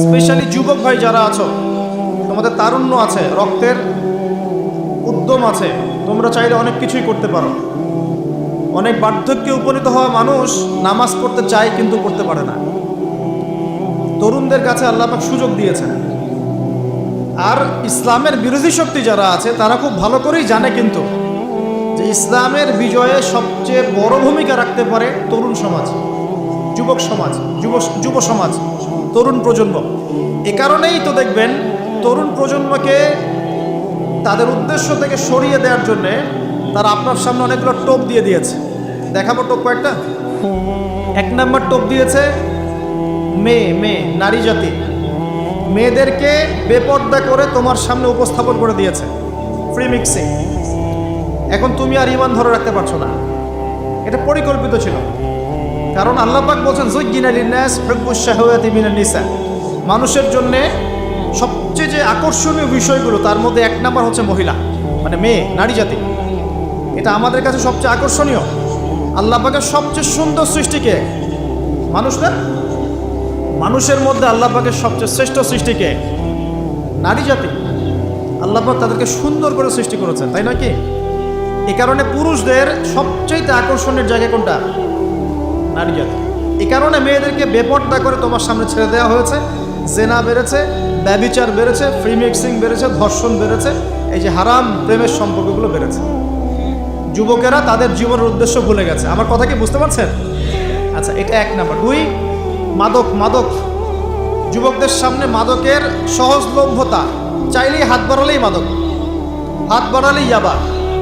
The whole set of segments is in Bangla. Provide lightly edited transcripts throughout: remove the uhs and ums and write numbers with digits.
স্পেশালি যুবক ভাই যারা আছো, তোমাদের তারুণ্য আছে, রক্তের উদ্যম আছে, তোমরা চাইলে অনেক কিছুই করতে পারো। অনেক বার্ধক্যে উপনীত হওয়া মানুষ নামাজ পড়তে চায় কিন্তু করতে পারে না। তরুণদের কাছে আল্লাহ পাক সুযোগ দিয়েছেন। আর ইসলামের বিরোধী শক্তি যারা আছে তারা খুব ভালো করেই জানে কিন্তু যে ইসলামের বিজয়ে সবচেয়ে বড় ভূমিকা রাখতে পারে তরুণ সমাজ, যুবক সমাজ, যুব সমাজ, তরুণ প্রজন্ম। এ কারণেই তো দেখবেন তরুণ প্রজন্মকে তাদের উদ্দেশ্য থেকে সরিয়ে দেওয়ার জন্যে তারা আপনার সামনে অনেকগুলো টোপ দিয়ে দিয়েছে। দেখাবো টোপ কয়েকটা। 1 নম্বর টোপ দিয়েছে মেয়ে নারী জাতি, মেয়েদেরকে বেপর্দা করে তোমার সামনে উপস্থাপন করে দিয়েছে, ফ্রি মিক্সিং। এখন তুমি আর ঈমান ধরে রাখতে পারছো না। এটা পরিকল্পিত ছিল, কারণ আল্লাহ পাক বলছেন যুজ্জিনা লিন-নাস হুব্বুশ শাহাওয়াতি মিনান নিসা। মানুষের জন্য সবচেয়ে যে আকর্ষণীয় বিষয়গুলো তার মধ্যে 1 নম্বর হচ্ছে মহিলা, মানে মেয়ে, নারী জাতি। এটা আমাদের কাছে সবচেয়ে আকর্ষণীয়। আল্লাহ পাকের সবচেয়ে সুন্দর সৃষ্টিকে মানুষ না, মানুষের মধ্যে আল্লাহ পাকের সবচেয়ে শ্রেষ্ঠ সৃষ্টিকে নারী জাতি। আল্লাহ পাক তাদেরকে সুন্দর করে সৃষ্টি করেছেন, তাই নয় কি? এ কারণে পুরুষদের সবচেয়ে আকর্ষণের জায়গা কোনটা? নারী জাতি। এ কারণে মেয়েদেরকে বেপর্দা করে তোমার সামনে ছেড়ে দেওয়া হয়েছে। জেনা বেড়েছে, ব্যভিচার বেড়েছে, ফ্রি মিক্সিং বেড়েছে, ধর্ষণ বেড়েছে, এই যে হারাম প্রেমের সম্পর্কগুলো বেড়েছে। যুবকেরা তাদের জীবনের উদ্দেশ্য ভুলে গেছে। আমার কথা কি বুঝতে পারছেন? আচ্ছা, এটা 1 নম্বর। 2, মাদক। যুবকদের সামনে মাদকের সহজলভ্যতা। চাইলেই হাত বাড়ালেই মাদক, হাত বাড়ালেই ইয়াবা,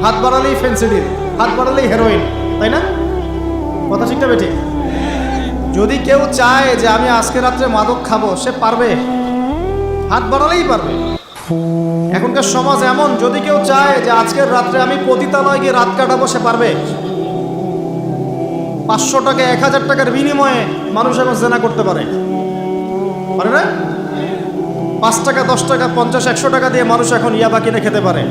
হাত বাড়ালেই ফেন্সিডিল, হাত বাড়ালেই হেরোইন, তাই না? কথা ঠিক না বেঠিক? যদি কেউ চায় যে আমি আজকে রাত্রে মাদক খাবো, সে পারবে, হাত বাড়ালেই পারবে। এখনকার সমাজ এমন, যদি কেউ চায় যে আজকের রাত্রে আমি পতিতালয় গিয়ে রাত কাটাবো, সে পারবে। 500 টাকা 1000 টাকার বিনিময়ে মানুষ এখন জেনা করতে পারে না? 5 টাকা 10 টাকা 50 100 টাকা দিয়ে মানুষ এখন ইয়াবা কিনে খেতে পারে।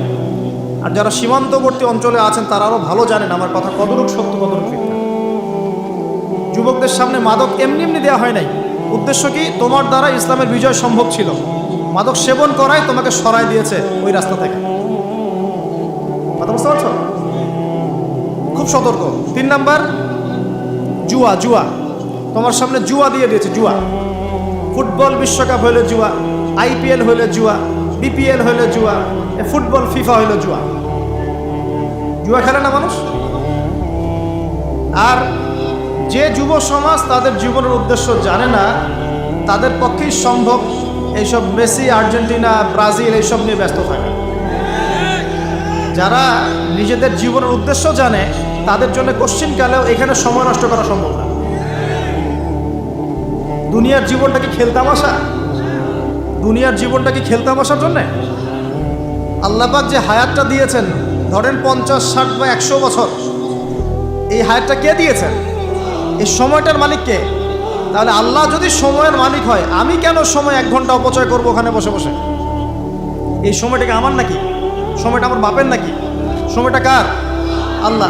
আর যারা সীমান্তবর্তী অঞ্চলে আছেন তারা আরও ভালো জানেন আমার কথা কতটুকু সত্য কতটুকু মিথ্যা। যুবকদের সামনে মাদক এমনি দেওয়া হয় নাই। উদ্দেশ্য কি? তোমার দ্বারা ইসলামের বিজয় সম্ভব ছিল। মাদক সেবন করাই তোমাকে সরাই দিয়েছে ওই রাস্তা থেকে। কথা বুঝতে পারছো? খুব সতর্ক। 3 নাম্বার, জুয়া। তোমার সামনে জুয়া দিয়ে দিয়েছে। জুয়া, ফুটবল বিশ্বকাপ হইলে জুয়া, IPL হইলে জুয়া, BPL হইলে জুয়া, ফুটবল ফিফা হইলে জুয়া। জুয়া খেলে না মানুষ। আর যে যুব সমাজ তাদের জীবনের উদ্দেশ্য জানে না, তাদের পক্ষেই সম্ভব এইসব মেসি, আর্জেন্টিনা, ব্রাজিল এইসব নিয়ে ব্যস্ত থাকে। যারা নিজেদের জীবনের উদ্দেশ্য জানে তাদের জন্য কোশ্চিনকালেও এখানে সময় নষ্ট করা সম্ভব না। দুনিয়ার জীবনটা কি খেলতামাশা? দুনিয়ার জীবনটা কি খেলতামাশার জন্যে? আল্লাহ পাক যে হায়াতটা দিয়েছেন, ধরেন 50, 60 বা 100 বছর, এই হায়াতটা কে দিয়েছেন? এই সময়টার মালিক কে? তাহলে আল্লাহ যদি সময়ের মালিক হয়, আমি কেন সময় 1 ঘন্টা অপচয় করবো ওখানে বসে বসে? এই সময়টাকে আমার নাকি? সময়টা আমার বাপের নাকি? সময়টা কার?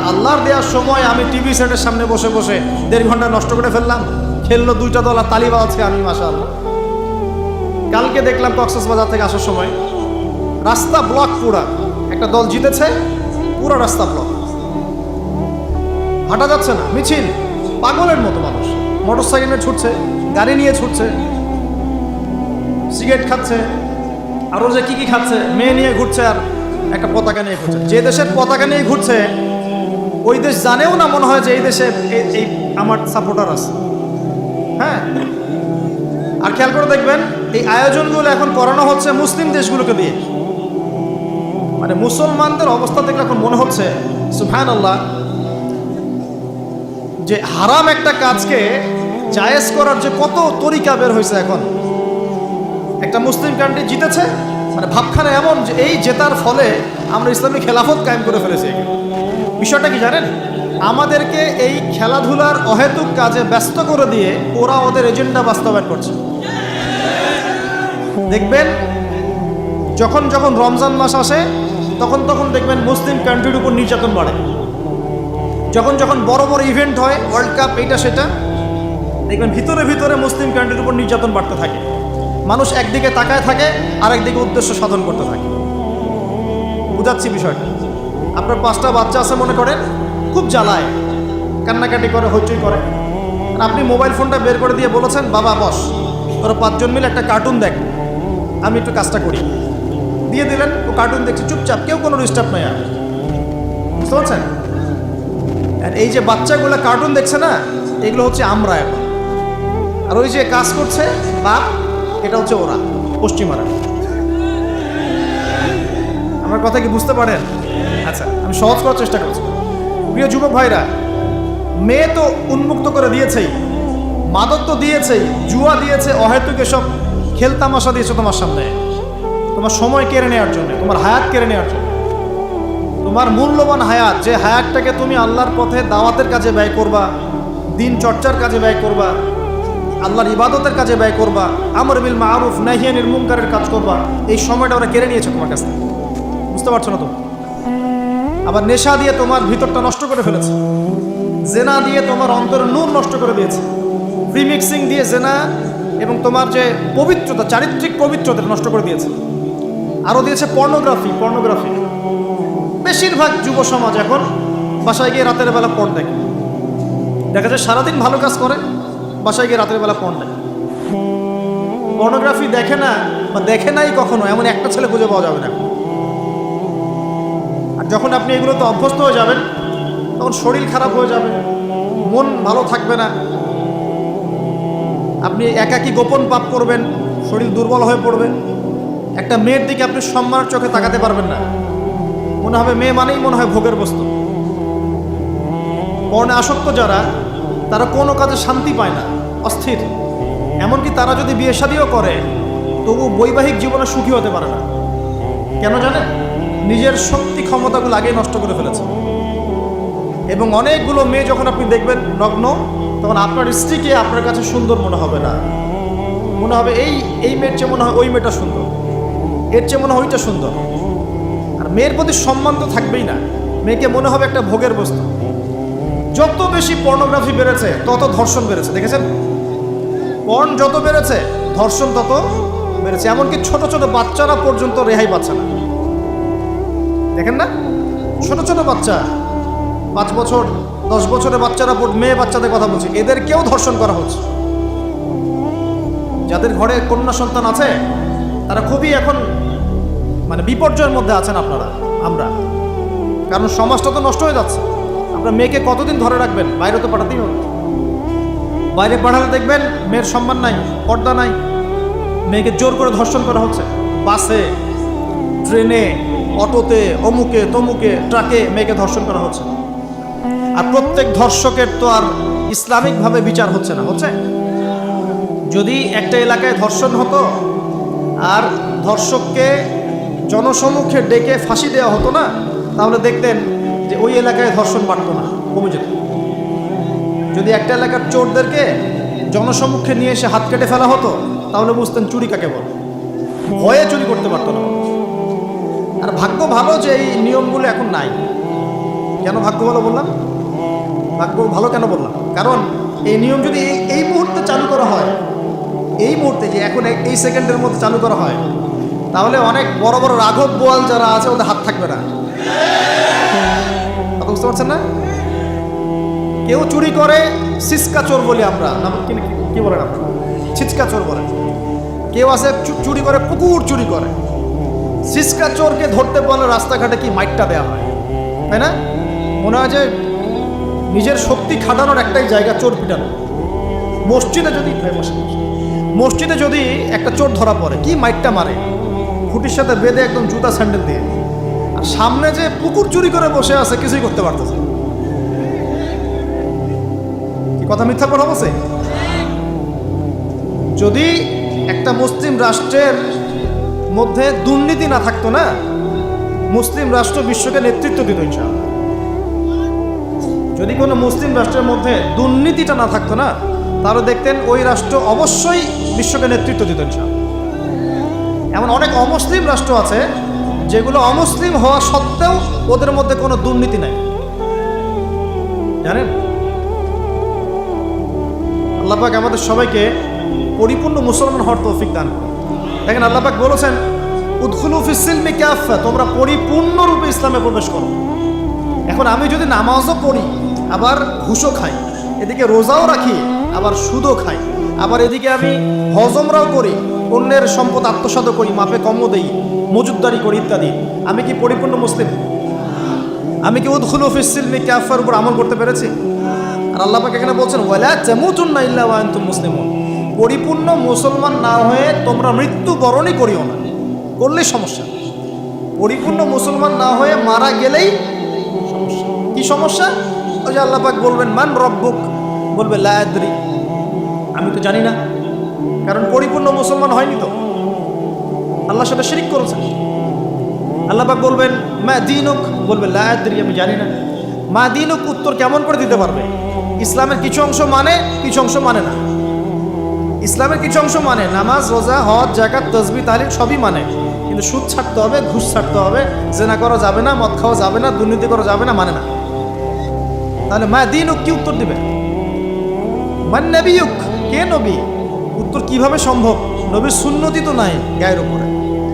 আল্লাহর দেওয়ার সময় আমি টিভি সেটের সামনে বসে বসে 1.5 ঘন্টা নষ্ট করে ফেললাম। খেললো 2টা দল আর তালি বাজাচ্ছে, আমি মাশাআল্লাহ। কালকে দেখলাম কক্সবাজার থেকে আসার সময় রাস্তা ব্লক, পুরা একটা দল জিতেছে, পুরো রাস্তা ব্লক, হাঁটা যাচ্ছে না, মিছিল, পাগলের মতো মানুষ মোটরসাইকেল নিয়ে ছুটছে, গাড়ি নিয়ে ছুটছে, সিগারেট খাচ্ছে, আরও যে কি খাচ্ছে, মেয়ে নিয়ে ঘুরছে, আর একটা পতাকা নিয়ে ঘুরছে। যে দেশের পতাকা নিয়ে ঘুরছে ওই দেশ জানেও না মনে হয় যে এই দেশে এই আমার সাপোর্টার আছে। হ্যাঁ, আর খেয়াল করে দেখবেন এই আয়োজনগুলো এখন করানো হচ্ছে মুসলিম দেশগুলোকে দিয়ে। মানে মুসলমানদের অবস্থা দেখলে এখন মনে হচ্ছে সুবহানাল্লাহ, যে হারাম একটা কাজকে জায়েজ করার যে কত তরিকা বের হয়েছে এখন। একটা মুসলিম কান্ট্রি জিতেছে, মানে ভাবখানা এমন যে এই জেতার ফলে আমরা ইসলামী খেলাফত কায়েম করে ফেলেছি। বিষয়টা কি জানেন? আমাদেরকে এই খেলাধুলার অহেতুক কাজে ব্যস্ত করে দিয়ে ওরা ওদের এজেন্ডা বাস্তবায়ন করছে। দেখবেন যখন রমজান মাস আসে তখন দেখবেন মুসলিম কান্ট্রির উপর নির্যাতন বাড়ে। যখন বড় ইভেন্ট হয়, ওয়ার্ল্ড কাপ, এইটা সেটা, দেখবেন ভিতরে মুসলিম কান্ট্রির উপর নির্যাতন বাড়তে থাকে। মানুষ একদিকে তাকায় থাকে, আরেকদিকে উদ্দেশ্য সাধন করতে থাকে। বুঝাচ্ছি বিষয়টা। আপনার 5টা বাচ্চা আছে মনে করেন, খুব জ্বালায়, কান্নাকাটি করে, হইচই করে, আর আপনি মোবাইল ফোনটা বের করে দিয়ে বলেছেন, বাবা বস, তোরা 5 জন মিলে একটা কার্টুন দেখ, আমি একটু কাজটা করি। দিয়ে দিলেন, ও কার্টুন দেখছে চুপচাপ, কেউ কোনো ডিস্টার্ব নাই। আর বুঝতে পারছেন? আর এই যে বাচ্চাগুলো কার্টুন দেখছে না, এগুলো হচ্ছে আমরা এখন। আর ওই যে কাজ করছে বাপ, এটা হচ্ছে ওরা, পশ্চিমারা। আমার কথা কি বুঝতে পারেন? আচ্ছা, আমি সহজ করার চেষ্টা করছি। প্রিয় যুবক ভাইরা, মেয়ে তো উন্মুক্ত করে দিয়েছেই, মাদক তো দিয়েছেই, জুয়া দিয়েছে, অহেতুক এসব খেলতামাশা দিয়েছে তোমার সামনে, তোমার সময় কেড়ে নেওয়ার জন্য, তোমার হায়াত কেড়ে নেওয়ার জন্য। তোমার মূল্যবান হায়াত, যে হায়াতটাকে তুমি আল্লাহর পথে দাওয়াতের কাজে ব্যয় করবা, দিন চর্চার কাজে ব্যয় করবা, আল্লাহর ইবাদতের কাজে ব্যয় করবা, আমর বিল মারুফ নাহি আনিল মুনকারের কাজ করবা, এই সময়টা ওরা কেড়ে নিয়েছে তোমার কাছ থেকে। বুঝতে পারছো না তো? আবার নেশা দিয়ে তোমার ভিতরটা নষ্ট করে ফেলেছে, জেনা দিয়ে তোমার অন্তরের নূর নষ্ট করে দিয়েছে, প্রিমিক্সিং দিয়ে জেনা এবং তোমার যে পবিত্রতা, চারিত্রিক পবিত্রতা নষ্ট করে দিয়েছে। আরও দিয়েছে পর্নোগ্রাফি। বেশিরভাগ যুব সমাজ এখন বাসায় গিয়ে রাতের বেলা পর্ন দেখে। দেখা যায় সারাদিন ভালো কাজ করে, বাসায় গিয়ে রাতের বেলা পর্ন দেখে। পর্নোগ্রাফি দেখে না বা দেখে নাই কখনো, এমন একটা ছেলে খুঁজে পাওয়া যাবে না। আর যখন আপনি এগুলোতে অভ্যস্ত হয়ে যাবেন, তখন শরীর খারাপ হয়ে যাবে, মন ভালো থাকবে না, আপনি একাকী গোপন পাপ করবেন, শরীর দুর্বল হয়ে পড়বে। একটা মেয়ের দিকে আপনি সম্মানের চোখে তাকাতে পারবেন না, মনে হবে মেয়ে মানেই মনে হয় ভোগের বস্তু। পর্ণে আসক্ত যারা, তারা কোনো কাজে শান্তি পায় না, অস্থির। এমনকি তারা যদি বিয়ে শাদিও করে, তবু বৈবাহিক জীবনে সুখী হতে পারে না। কেন জানেন? নিজের শক্তি ক্ষমতাগুলো আগেই নষ্ট করে ফেলেছে। এবং অনেকগুলো মেয়ে যখন আপনি দেখবেন নগ্ন, তখন আপনার স্ত্রীকে আপনার কাছে সুন্দর মনে হবে না, মনে হবে এই মেয়ের চেয়ে মনে হয় ওই মেয়েটা সুন্দর, এর চেয়ে মনে হয় ওইটা সুন্দর। আর মেয়ের প্রতি সম্মান তো থাকবেই না, মেয়েকে মনে হবে একটা ভোগের বস্তু। যত বেশি পর্নোগ্রাফি বেড়েছে, তত ধর্ষণ বেড়েছে। দেখেছেন? পর্ন যত বেড়েছে, ধর্ষণ তত বেড়েছে। এমনকি ছোট ছোট বাচ্চারা পর্যন্ত রেহাই পাচ্ছে না। দেখেন না, ছোট ছোট বাচ্চা, 5 বছর 10 বছরের বাচ্চারা, মেয়ে বাচ্চাদের কথা বলছি, এদেরকেও ধর্ষণ করা হচ্ছে। যাদের ঘরে কন্যা সন্তান আছে, তারা খুবই এখন বিপর্যয়ের মধ্যে আছেন আপনারা, আমরা। কারণ সমাজটা তো নষ্ট হয়ে যাচ্ছে। আপনার মেয়েকে কতদিন ধরে রাখবেন? বাইরে তো পাঠাতেই হবে। বাইরে পাঠালে দেখবেন মেয়ের সম্মান নাই, পর্দা নাই, মেয়েকে জোর করে ধর্ষণ করা হচ্ছে। বাসে, ট্রেনে, অটোতে, অমুকে তমুকে, ট্রাকে মেয়েকে ধর্ষণ করা হচ্ছে। আর প্রত্যেক ধর্ষকের তো আর ইসলামিকভাবে বিচার হচ্ছে না, হচ্ছে? যদি একটা এলাকায় ধর্ষণ হতো আর ধর্ষককে জনসমুখে ডেকে ফাঁসি দেওয়া হতো না, তাহলে দেখতেন যে ওই এলাকায় ধর্ষণ বাড়তো না, কমে যেত। যদি একটা এলাকার চোরদেরকে জনসমুখে নিয়ে এসে হাত কেটে ফেলা হতো, তাহলে বুঝতেন চুরি কাকে বলে। ভয়ে চুরি করতে পারতো না। আর ভাগ্য ভালো যে এই নিয়মগুলো এখন নাই। কেন ভাগ্য ভালো বললাম? ভাগ্য ভালো কেন বললাম? কারণ এই নিয়ম যদি এই মুহূর্তে চালু করা হয়, এই মুহূর্তে যে এখন এই সেকেন্ডের মধ্যে চালু করা হয়, তাহলে অনেক বড় বড় রাঘব বোয়াল যারা আছে, ওদের হাত থাকবে না। বুঝতে পারছেন না? কেউ চুরি করে সিসকা চোর বলি আমরা, কি বলেন আপনারা? ছিচকা চোর বলেন। কেউ আছে চুরি করে, পুকুর চুরি করে। সিসকা চোরকে ধরতে পারলে রাস্তাঘাটে কি মাইটটা দেওয়া হয়, তাই না? মনে হয় যে নিজের শক্তি খাটানোর একটাই জায়গা চোর পিটানো। মসজিদে যদি একটা চোর ধরা পড়ে, কি মাইটটা মারে, খুঁটির সাথে বেঁধে একদম জুতা স্যান্ডেল দিয়ে। আর সামনে যে পুকুর চুরি করে বসে আছে, কিছুই করতে পারতেছে। কি কথা মিথ্যা কথা বলছে? যদি একটা মুসলিম রাষ্ট্রের মধ্যে দুর্নীতি না থাকতো না, মুসলিম রাষ্ট্র বিশ্বকে নেতৃত্ব দিত ইনশাআল্লাহ। যদি কোনো মুসলিম রাষ্ট্রের মধ্যে দুর্নীতিটা না থাকতো না, তাহলে দেখতেন ওই রাষ্ট্র অবশ্যই বিশ্বকে নেতৃত্ব দিত ইনশাআল্লাহ। এমন অনেক অমুসলিম রাষ্ট্র আছে যেগুলো অমুসলিম হওয়া সত্ত্বেও ওদের মধ্যে কোনো দুর্নীতি নাই, জানেন? আল্লাহ পাক আমাদের সবাইকে পরিপূর্ণ মুসলমান হওয়ার তৌফিক দান করুন। দেখেন আল্লাহ পাক বলেছেন উদখুলু ফিস সিলমি কাফা, তোমরা পরিপূর্ণরূপে ইসলামে প্রবেশ করো। এখন আমি যদি নামাজও পড়ি, আবার ঘুষও খাই, এদিকে রোজাও রাখি, আবার সুদও খাই, আবার এদিকে আমি হজমরাও করি, অন্যের সম্পদ আত্মসাৎ করি, মাপে কমও দেই, মজুদদারি করি ইত্যাদি, আমি কি পরিপূর্ণ মুসলিম? আমি কি উদখুলু ফিস সিলমি কাফার উপর আমল করতে পেরেছি? আর আল্লাহ পাক এখানে বলছেন ওয়ালা তামুতুন্না ইল্লা ওয়া আনতুম মুসলিমুন, পরিপূর্ণ মুসলমান না হয়ে তোমরা মৃত্যুবরণই করিও না। করলেই সমস্যা। পরিপূর্ণ মুসলমান না হয়ে মারা গেলেই সমস্যা। কি সমস্যা? ওই যে আল্লাহ পাক বলবেন মান রব্বুক, বলবে লা আদরি, আমি তো জানি না, কারণ পরিপূর্ণ মুসলমান হয়নি তো, আল্লাহর সাথে শিরক করেছে। আল্লাহ পাক বলবেন মা দীনুক, বলবে লা আদরি, আমি জানি না। মা দীনুক উত্তর কেমন করে দিতে পারবে? ইসলামের কিছু অংশ মানে, কিছু অংশ মানে না। ইসলামের কিছু অংশ মানে, নামাজ, রোজা, হজ, যাকাত, তাসবিহ, তাহলিল সবই মানে, কিন্তু সুদ ছাড়তে হবে, ঘুষ ছাড়তে হবে, জেনা করা যাবে না, মদ খাওয়া যাবে না, দুর্নীতি করা যাবে না, মানে না। তাহলে মা দীনুক কি উত্তর দিবে? মান নবিয়ুক, কে নবী? উত্তর কিভাবে সম্ভব? নবীর সুন্নতি তো নাই গায়ের উপরে,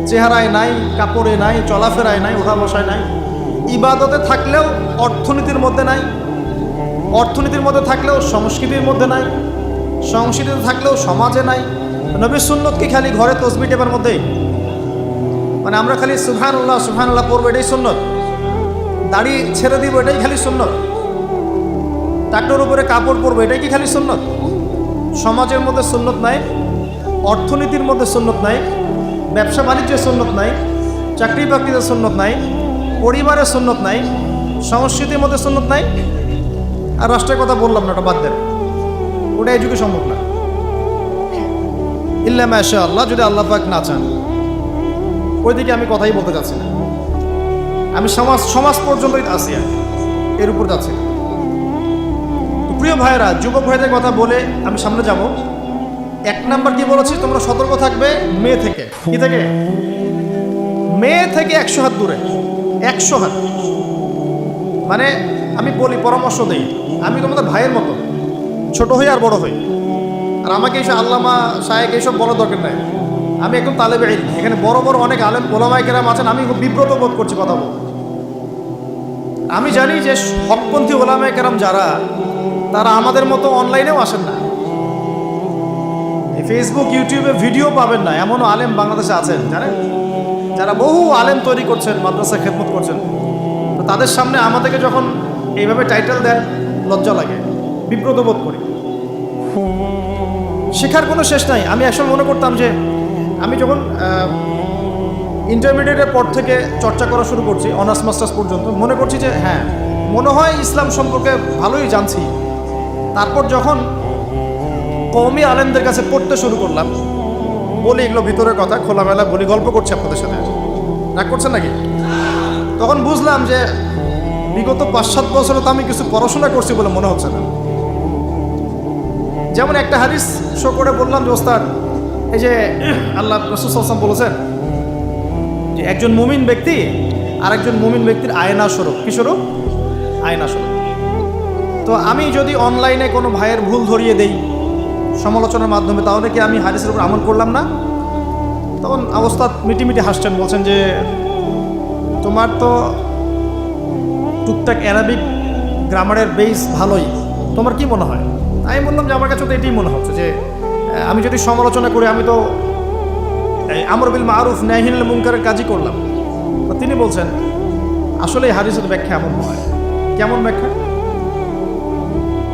চেহারায় নাই, কাপড়ে নাই, চলাফেরায় নাই, ওঠা বসায় নাই, ইবাদতে থাকলেও অর্থনীতির মধ্যে নাই, অর্থনীতির মধ্যে থাকলেও সংস্কৃতির মধ্যে নাই, সংস্কৃতিতে থাকলেও সমাজে নাই। নবীর সুন্নত কি খালি ঘরে তসবিহ টেপার মধ্যেই? মানে আমরা খালি সুবহানাল্লাহ সুবহানাল্লাহ পড়বো, এটাই সুন্নত? দাড়ি ছেড়ে দিব, এটাই খালি সুন্নত? টাকটোর উপরে কাপড় পরবো, এটাই কি খালি সুন্নত? সমাজের মধ্যে সুন্নত নাই, অর্থনীতির মধ্যে সুন্নত নাই, ব্যবসা বাণিজ্যের সুন্নত নাই, চাকরি বাকরিতে সুন্নত নাই, পরিবারের সুন্নত নাই, সংস্কৃতির মধ্যে সুন্নত নাই। আর রাষ্ট্রের কথা বললাম না, ওটা বাদ দেন, ওটা এই যুগে সম্ভব না। ইল্লা মাশা আল্লাহ, যদি আল্লাহ পাক না চান। ওইদিকে আমি কথাই বলতে চাচ্ছি না, আমি সমাজ পর্যন্তই আছি, এর উপর যাচ্ছি না। প্রিয় ভাইয়েরা, যুবক ভাইদের কথা বলে আমি সামনে যাব। এক নাম্বার কি বলেছি, তোমরা সতর্ক থাকবে মেয়ে থেকে। কি থেকে? মেয়ে থেকে 100 হাত দূরে। 100 হাত মানে আমি বলি, পরামর্শ দেই, আমি তোমাদের ভাইয়ের মতো, ছোট হই আর বড় হই। আর আমাকে এইসব আল্লামা শায়েখ এইসব বলার দরকার নাই। আমি একদম তালেবে ইলম, এখানে বড় বড় অনেক আলেম ওলামায়ে কেরাম আছেন, আমি খুব বিব্রত বোধ করছি কথা বল। আমি জানি যে হকপন্থী ওলামায়ে কেরাম যারা, তারা আমাদের মতো অনলাইনেও আসেন না, ফেসবুক ইউটিউবে ভিডিও পাবেন না, এমনও আলেম বাংলাদেশে আছেন জানেন, যারা বহু আলেম তৈরি করছেন, মাদ্রাসা খেদমত করছেন। তো তাদের সামনে আমাদেরকে যখন এইভাবে টাইটেল দেন, লজ্জা লাগে, বিব্রত বোধ করি। শেখার কোনো শেষ নাই। আমি একসময় মনে করতাম যে আমি যখন ইন্টারমিডিয়েটের পর থেকে চর্চা করা শুরু করছি, অনার্স মাস্টার্স পর্যন্ত, মনে করছি যে হ্যাঁ, মনে হয় ইসলাম সম্পর্কে ভালোই জানছি। তারপর যখন কওমি আলেমদের কাছে পড়তে শুরু করলাম, বলি এগুলো ভিতরের কথা, খোলামেলা বলি, গল্প করছি আপনাদের সাথে, রাগ করছেন নাকি? তখন বুঝলাম যে বিগত 5-7 বছরে তো আমি কিছু পড়াশোনা করছি বলে মনে হচ্ছে না। যেমন একটা হাদিস শো করে বললাম যে ওস্তাদ, এই যে আল্লাহ রাসূল সাল্লাল্লাহু আলাইহি ওয়াসাল্লাম বলেছেন যে একজন মুমিন ব্যক্তি আর একজন মুমিন ব্যক্তির আয়না স্বরূপ। কি স্বরূপ? আয়না স্বরূপ। তো আমি যদি অনলাইনে কোনো ভাইয়ের ভুল ধরিয়ে দেই সমালোচনার মাধ্যমে, তাহলে কি আমি হাদিসের উপর আমল করলাম না? তখন ওস্তাদ মিটিমিটি হাসছেন, বলছেন যে তোমার তো টুকটাক অ্যারাবিক গ্রামারের বেস ভালোই, তোমার কি মনে হয়? আমি বললাম যে আমার কাছে তো এটাই মনে হচ্ছে যে আমি যদি সমালোচনা করি, আমি তো এই আমর বিল মারুফ নাহি আনিল মুনকারের কাজই করলাম। তো তিনি বলছেন আসলে এই হাদিসের ব্যাখ্যা এমন নয়। কেমন ব্যাখ্যা?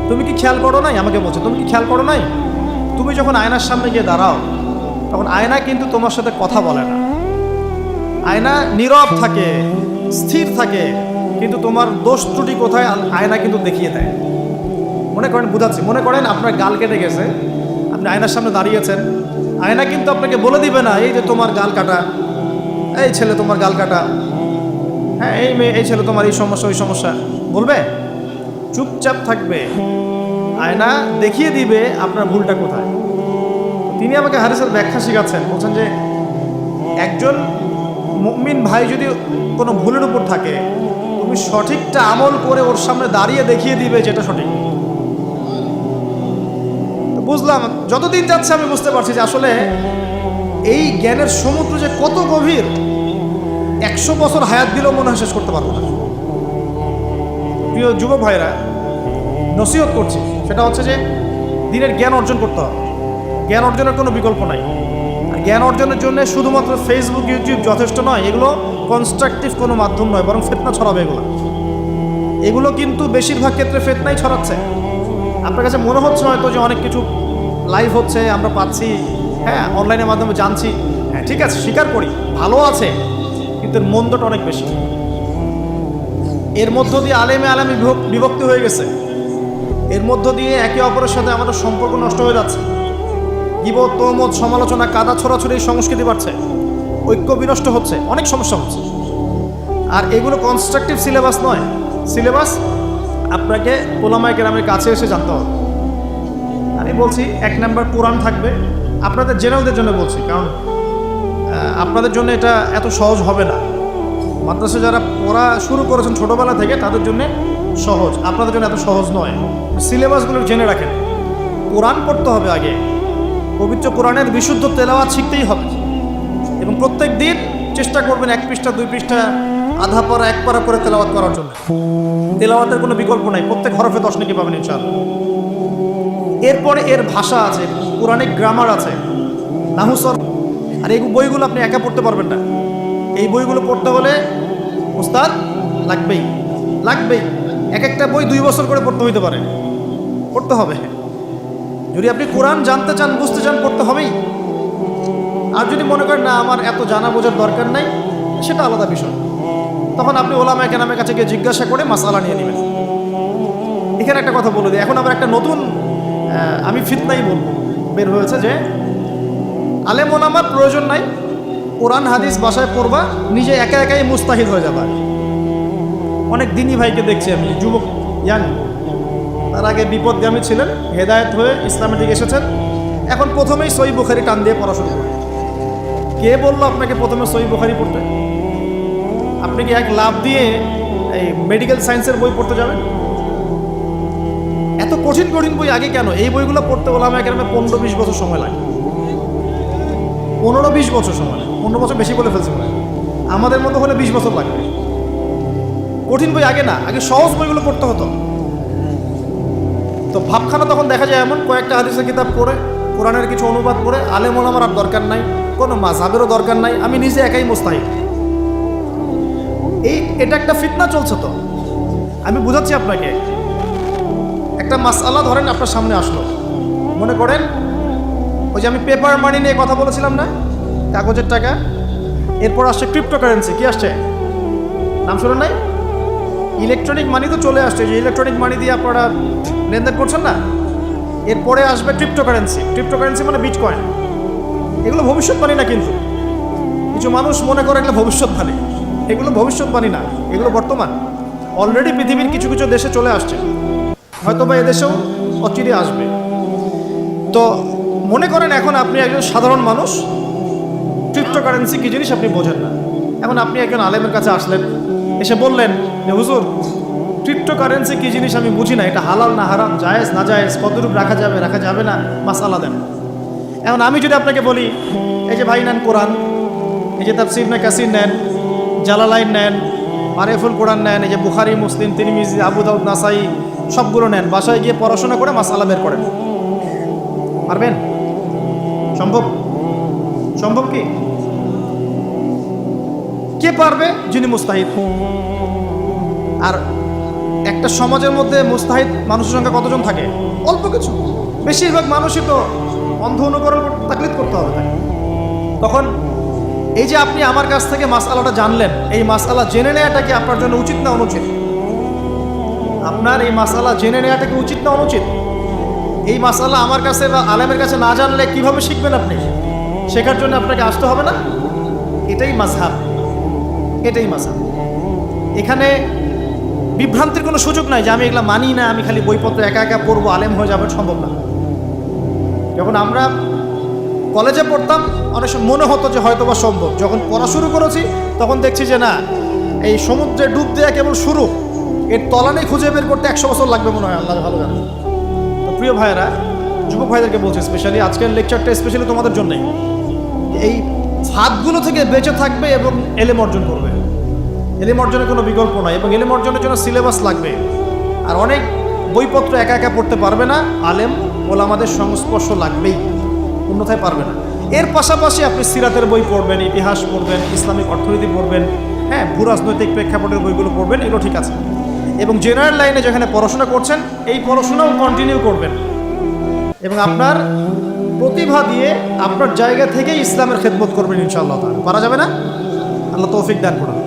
তুমি কি খেয়াল করো নাই? আমাকে বলছে তুমি কি খেয়াল করো নাই, তুমি যখন আয়নার সামনে গিয়ে দাঁড়াও, তখন আয়না কিন্তু তোমার সাথে কথা বলে না, আয়না নীরব থাকে, স্থির থাকে, কিন্তু তোমার দোষ ত্রুটি কোথায় আয়না কিন্তু দেখিয়ে দেয়। মনে করেন, বুঝাচ্ছি, মনে করেন আপনার গাল কেটে গেছে, আপনি আয়নার সামনে দাঁড়িয়েছেন, আয়না কিন্তু আপনাকে বলে দিবে না এই যে তোমার গাল কাটা, এই ছেলে তোমার গাল কাটা, হ্যাঁ এই মেয়ে, এই ছেলে তোমার এই সমস্যা ওই সমস্যা, বলবে? চুপচাপ থাকবে, আয়না দেখিয়ে দিবে আপনার ভুলটা কোথায়। তিনি আমাকে হাদিসের ব্যাখ্যা শেখাচ্ছেন, বলছেন যে একজন মুমিন ভাই যদি কোনো ভুলের উপর থাকে, তুমি সঠিকটা আমল করে ওর সামনে দাঁড়িয়ে দেখিয়ে দিবে যেটা সঠিক। বুঝলাম, যতদিন যাচ্ছে আমি বুঝতে পারছি যে আসলে এই জ্ঞানের সমুদ্র যে কত গভীর, 100 বছর হায়াত দিলেও মনে হয় শেষ করতে পারবো না। প্রিয় যুবক ভাইরা, নসিহত করছি, সেটা হচ্ছে যে দিনের জ্ঞান অর্জন করতে হবে। জ্ঞান অর্জনের কোনো বিকল্প নাই। আর জ্ঞান অর্জনের জন্য শুধুমাত্র ফেসবুক, ইউটিউব যথেষ্ট নয়। এগুলো কনস্ট্রাকটিভ কোনো মাধ্যম নয়, বরং ফিতনা ছড়াবে এগুলো কিন্তু বেশিরভাগ ক্ষেত্রে ফিতনাই ছড়াচ্ছে। আপনার কাছে মনে হচ্ছে হয়তো যে অনেক কিছু লাইভ হচ্ছে, আমরা পাচ্ছি, হ্যাঁ, অনলাইনের মাধ্যমে জানছি, হ্যাঁ ঠিক আছে, স্বীকার করি, ভালো আছে, কিন্তু এর মন্দটা অনেক বেশি। এর মধ্য দিয়ে আলেমে বিভক্তি হয়ে গেছে। এর মধ্য দিয়ে একে অপরের সাথে আমাদের সম্পর্ক নষ্ট হয়ে যাচ্ছে। গীবত, তহমত, সমালোচনা, কাদা ছড়াছড়ি সংস্কৃতি বাড়ছে, ঐক্য বিনষ্ট হচ্ছে, অনেক সমস্যা হচ্ছে। আর এগুলো কনস্ট্রাকটিভ সিলেবাস নয়। সিলেবাস আপনাকে ওলামায়ে কেরামের কাছে এসে জানতে হবে। আমি বলছি 1 নাম্বার কোরআন থাকবে। আপনাদের জেনারেলদের জন্য বলছি, কারণ আপনাদের জন্য এটা এত সহজ হবে না। মাদ্রাসা যারা পড়া শুরু করেছেন ছোটোবেলা থেকে তাদের জন্য সহজ, আপনাদের জন্য এত সহজ নয়। সিলেবাসগুলো জেনে রাখেন। কোরআন পড়তে হবে আগে, পবিত্র কোরআনের বিশুদ্ধ তেলাওয়াত শিখতেই হবে, এবং প্রত্যেক দিন চেষ্টা করবেন 1 পৃষ্ঠা 2 পৃষ্ঠা, আধা পারা 1 পারা করে তেলাওয়াত করার জন্য। তেলাওয়াতের কোনো বিকল্প নাই, প্রত্যেক হরফে 10 নেকি পাবেন ইনশাআল্লাহ। এরপরে এর ভাষা আছে, কোরআনিক গ্রামার আছে, নাহু সরফ। আর এই বইগুলো আপনি একা পড়তে পারবেন না। এই বইগুলো পড়তে হলে উস্তাদ লাগবেই। এক একটা বই 2 বছর করে পড়তে হইতে পারে, পড়তে হবে। যদি আপনি কোরআন জানতে চান, বুঝতে চান, পড়তে হবেই। আর যদি মনে করেন না আমার এত জানা বোঝার দরকার নাই, সেটা আলাদা বিষয়। তখন আপনি ওলামায়ে কেরামের কাছে গিয়ে জিজ্ঞাসা করে মাসআলা নিয়ে নেবেন। এখানে একটা কথা বলে দিই, এখন আবার একটা নতুন আমি ফিতনাই বলবো বের হয়েছে যে আলেম ওলামার প্রয়োজন নাই, কোরআন হাদিস বাসায় পড়বা, নিজে একা একাই মুস্তাহিদ হয়ে যাবা। অনেক দিনই ভাইকে দেখছি আমি, যুবক, ইয়াং, তার আগে বিপদগামী ছিলেন, হেদায়েত হয়ে ইসলামের দিকে এসেছেন, এখন প্রথমেই সহিহ বুখারী টান দিয়ে পড়াশোনা করেন। কে বললো আপনাকে প্রথমে সহিহ বুখারী পড়তে? আপনি কি এক লাভ দিয়ে এই মেডিকেল সায়েন্সের বই পড়তে যাবেন? এত কঠিন বই আগে কেন? এই বইগুলো পড়তে ওলামায়ে কেরামের 15-20 বছর সময় লাগে। 15-20 বছর সময় লাগে। 15 বছর বেশি বলে ফেলছে মনে হয়। আমাদের মতো হলে 20 বছর লাগবে। কঠিন বই আগে না, আগে সহজ বইগুলো পড়তে হতো। তো ভাবখানা তখন দেখা যায় এমন, কয়েকটা হাদিসের কিতাব পড়ে, কোরআনের কিছু অনুবাদ পড়ে, আলেম ওলামার আর দরকার নাই, কোনো মাযহাবেরও দরকার নাই, আমি নিজে একাই মুস্তাহিদ। এটা একটা ফিতনা চলছে। তো আমি বুঝাচ্ছি আপনাকে, একটা মাসআলা ধরেন আপনার সামনে আসলো, মনে করেন ওই যে আমি পেপার মানি নিয়ে কথা বলেছিলাম না, কাগজের টাকা, এরপর আসছে ক্রিপ্টোকারেন্সি। কি আসছে? নাম শুনেন নাই? ইলেকট্রনিক মানি তো চলে আসছে, যে ইলেকট্রনিক মানি দিয়ে আপনারা লেনদেন করছেন না, এরপরে আসবে ক্রিপ্টোকারেন্সি। ক্রিপ্টোকারেন্সি মানে বিটকয়েন। এগুলো ভবিষ্যৎবাণী না, কিন্তু কিছু মানুষ মনে করে এগুলো ভবিষ্যৎবাণী। এগুলো ভবিষ্যৎবাণী না, এগুলো বর্তমান। অলরেডি পৃথিবীর কিছু কিছু দেশে চলে আসছে, হয়তো বা এদেশেও অচিরে আসবে। তো মনে করেন এখন আপনি একজন সাধারণ মানুষ, ক্রিপ্টোকারেন্সি কী জিনিস আপনি বোঝেন না। এখন আপনি একজন আলেমের কাছে আসলেন, এসে বললেন যে হুজুর, ক্রিপ্টোকারেন্সি কী জিনিস আমি বুঝি না, এটা হালাল না হারাম, জায়েজ না জায়েজ, কতটুকু রাখা যাবে রাখা যাবে না, মাসআলা দেন। এখন আমি যদি আপনাকে বলি, এই যে ভাই নেন কোরআন, এই যে তাফসীর ইবনে কাসির নেন, জালালাইন নেন, মারিফুল কোরআন নেন, এই যে বুখারী, মুসলিম, তিরমিজি, আবু দাউদ, নাসাই, সবগুলো নেন, বাসায় গিয়ে পড়াশোনা করে মাসআলা বের করেন, পারবেন? সম্ভব? সম্ভব কি? কে পারবে? যিনি মুস্তাহিদ। আর একটা সমাজের মধ্যে মুস্তাহিদ মানুষের সংখ্যা কতজন থাকে? অল্প কিছু। বেশিরভাগ মানুষই তো অন্ধ অনুকরণ তাকলিদ করতে হবে। তখন এই যে আপনি আমার কাছ থেকে মাসআলাটা জানলেন, এই মাসআলা জেনে নেওয়াটা কি আপনার জন্য উচিত না অনুচিত? আপনার এই মাসআলা জেনে নেওয়াটা কি উচিত না অনুচিত? এই মাসআলা আমার কাছে বা আলেমের কাছে না জানলে কিভাবে শিখবেন আপনি? শেখার জন্য আপনাকে আসতে হবে না? এটাই মাযহাব, এটাই মাযহাব। এখানে বিভ্রান্তির কোনো সুযোগ নাই যে আমি এগুলা মানি না, আমি খালি বইপত্র একা একা পড়বো, আলেম হয়ে যাবে, সম্ভব না। যখন আমরা কলেজে পড়তাম অনেক সময় মনে হতো যে হয়তো বা সম্ভব। যখন পড়া শুরু করেছি তখন দেখছি যে না, এই সমুদ্রে ডুব দেওয়া কেবল শুরু, এর তলানে খুঁজে বের করতে 100 বছর লাগবে মনে হয়, আল্লাহ ভালো জানে। তো প্রিয় ভাইয়েরা, যুবক ভাইদেরকে বলছি, স্পেশালি আজকের লেকচারটা স্পেশালি তোমাদের জন্যই। এই ফাঁদগুলো থেকে বেঁচে থাকবে এবং এলেম অর্জন করবে। এলেম অর্জনের কোনো বিকল্প নয়, এবং এলেম অর্জনের জন্য সিলেবাস লাগবে। আর অনেক বইপত্র একা একা পড়তে পারবে না, আলেম ওলামাদের সংস্পর্শ লাগবেই, অন্যথায় পারবে না। এর পাশাপাশি আপনি সিরাতের বই পড়বেন, ইতিহাস পড়বেন, ইসলামিক অর্থনীতি পড়বেন, হ্যাঁ, ভূরাজনৈতিক প্রেক্ষাপটের বইগুলো পড়বেন, এগুলো ঠিক আছে। এবং জেনারেল লাইনে যেখানে পড়াশোনা করছেন এই পড়াশোনাও কন্টিনিউ করবেন, এবং আপনার প্রতিভা দিয়ে আপনার জায়গা থেকে ইসলামের খেদমত করবেন ইনশাআল্লাহ। পারা যাবে না? আল্লাহ তৌফিক দান করুন।